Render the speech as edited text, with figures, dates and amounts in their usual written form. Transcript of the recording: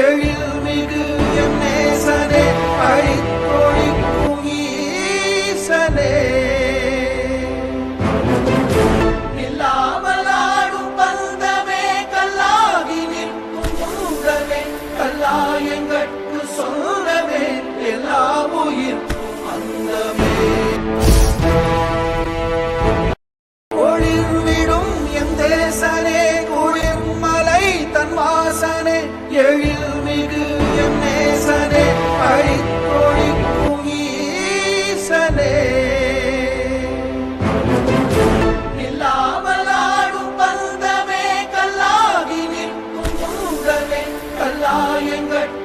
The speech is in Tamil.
எழில்மிகு என் நேசனே அழித்தொழிக்கும் ஈசனே இல்லாமலாடும் பந்தமே கல்லாகி நிற்கும் மூலமே கல்லாயங்கட்கு சொல்லவே எல்லா உயிர்க்கும் அந்தமே ஒளிர்விடும் என் தேசனே குளிர்மலை தன் வாசனே எழில்மிகு என் நேசனே அழித்தொழிக்கும் ஈசனே இல்லாமலாடும் பந்தமே கல்லாகி நிற்கும் மூலமே கல்லாயங்கள்